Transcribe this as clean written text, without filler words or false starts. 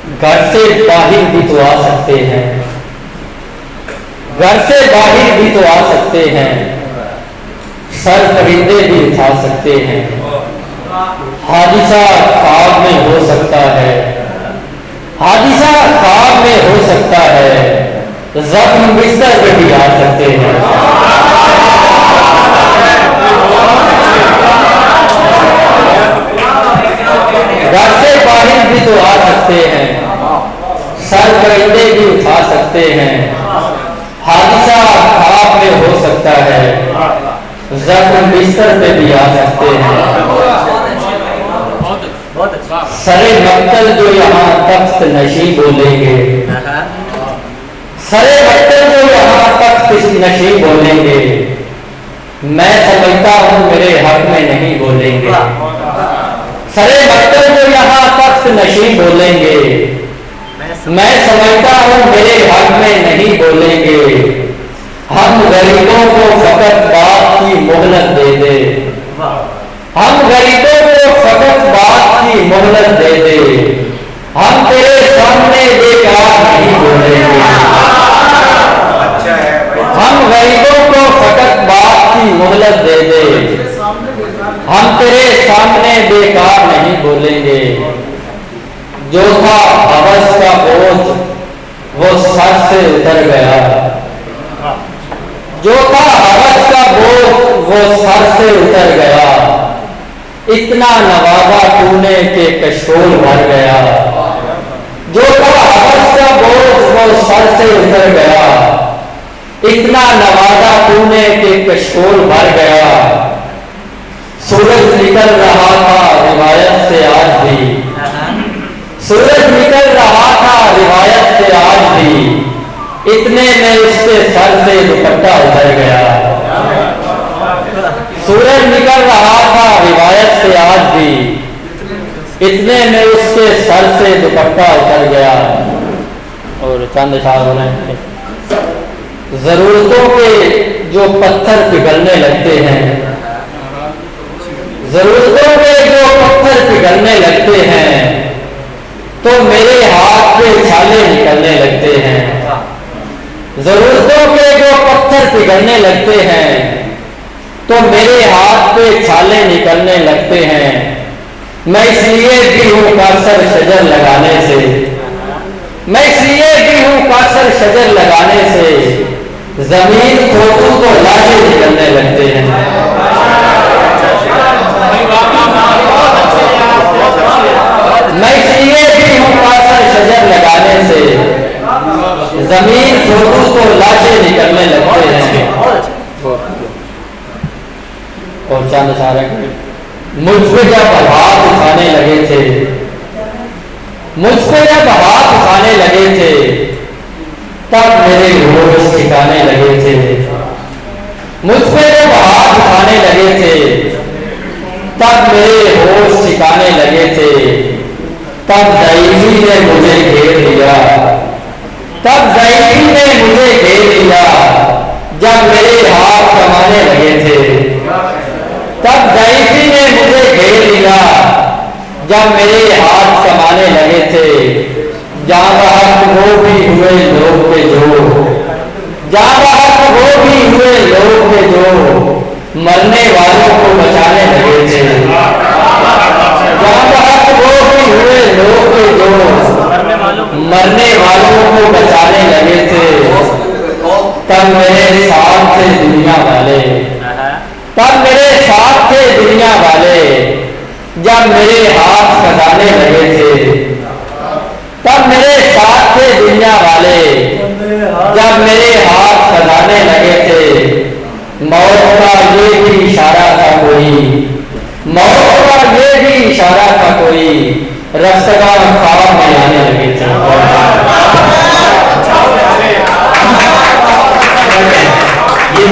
घर से बाहर भी तो आ सकते हैं, घर से बाहर भी तो आ सकते हैं, सर परिंदे भी उठा सकते हैं। हादिसा ख्वाब में हो सकता है, हादिसा ख्वाब में हो सकता है, जख्म बिस्तर पे भी आ सकते हैं। घर से बाहर भी तो आ सकते हैं, सर परिंदे भी उठा सकते हैं। हादिसा ख्वाब में हो सकता है, जख्म बिस्तर पे भी आ सकते हैं। सरे मक्तल जो यहाँ तख्त नशी बोलेंगे, सरे मक्तल जो यहाँ तख्त नशी बोलेंगे, मैं समझता हूँ मेरे हक में नहीं बोलेंगे। सरे मक्तल जो यहाँ तख्त नशी बोलेंगे, मैं समझता हूँ मेरे हक में नहीं बोलेंगे। हम गरीबों को फकत बात की मोहलत दे दे, हम गरीबों को फकत बात की मोहलत दे दे, हम तेरे सामने बेकार नहीं बोलेंगे। हम गरीबों को फकत बात की मोहलत दे दे, हम तेरे सामने बेकार नहीं बोलेंगे। जो था हवस का बोझ वो सर से उतर गया, जो था हवस का बोझ वो सर से उतर गया। इतना नवाजा तूने के कशकोल भर गया, जो था हवस का बोझ वो सर से उतर गया। इतना नवाजा तूने के कशकोल भर गया। सूरज निकल रहा था रिवायत से आज भी, सूरज निकल रहा था रिवायत से आज भी, इतने में उसके सर से दुपट्टा उतर गया। सूरज निकल रहा था रिवायत से आज भी, इतने में उसके सर से दुपट्टा उतर गया। और चंद साहब ने जरूरतों के जो पत्थर पिघलने लगते हैं, जरूरतों के जो पत्थर पिघलने लगते हैं, तो मेरे हाथ पे छाले निकलने लगते हैं। जरूरतों के जो पत्थर पिघलने लगते हैं, तो मेरे हाथ पे छाले निकलने लगते हैं। मैं इसलिए भी हूँ कासर शजर लगाने से, मैं इसलिए भी हूँ कासर शजर लगाने से, जमीन खोदूं तो लाशें निकलने लगते हैं। मैं इसलिए भी हूँ कासर शजर लगाने से, जमीन खोदूं तो लाशें निकलने लगते हैं। और चंद सारे मुझ पे जब हाथ उठाने लगे थे, मुझ पे जब हाथ उठाने लगे थे, तब मेरे होश ठिकाने लगे थे। मुझ पे जब हाथ उठाने लगे थे, तब मेरे होश ठिकाने लगे थे। तब ज़ईफ़ी ने मुझे घेर लिया, तब ज़ईफ़ी ने मुझे घेर लिया, जब मेरे हाथ कमाने लगे थे। तब ज़ईफ़ी ने मुझे घेर लिया, जब मेरे हाथ कमाने लगे थे। जहाँ बहक वो भी हुए लोग के जो, जहाँ बहक वो भी हुए लोग के जो, मरने वालों को बचाने लगे थे। जहाँ बहक वो भी हुए लोग के जो, मरने वालों को बचाने लगे थे। तब मेरे साथ थे दुनिया वाले, तब मेरे साथ थे दुनिया वाले, जब मेरे हाथ खजाने लगे थे। तब मेरे साथ थे दुनिया वाले, जब मेरे हाथ खजाने लगे थे। मौत का ये भी इशारा था कोई, मौत का ये भी इशारा था कोई, रफ्तार ख्वाब में आने लगे थे। ये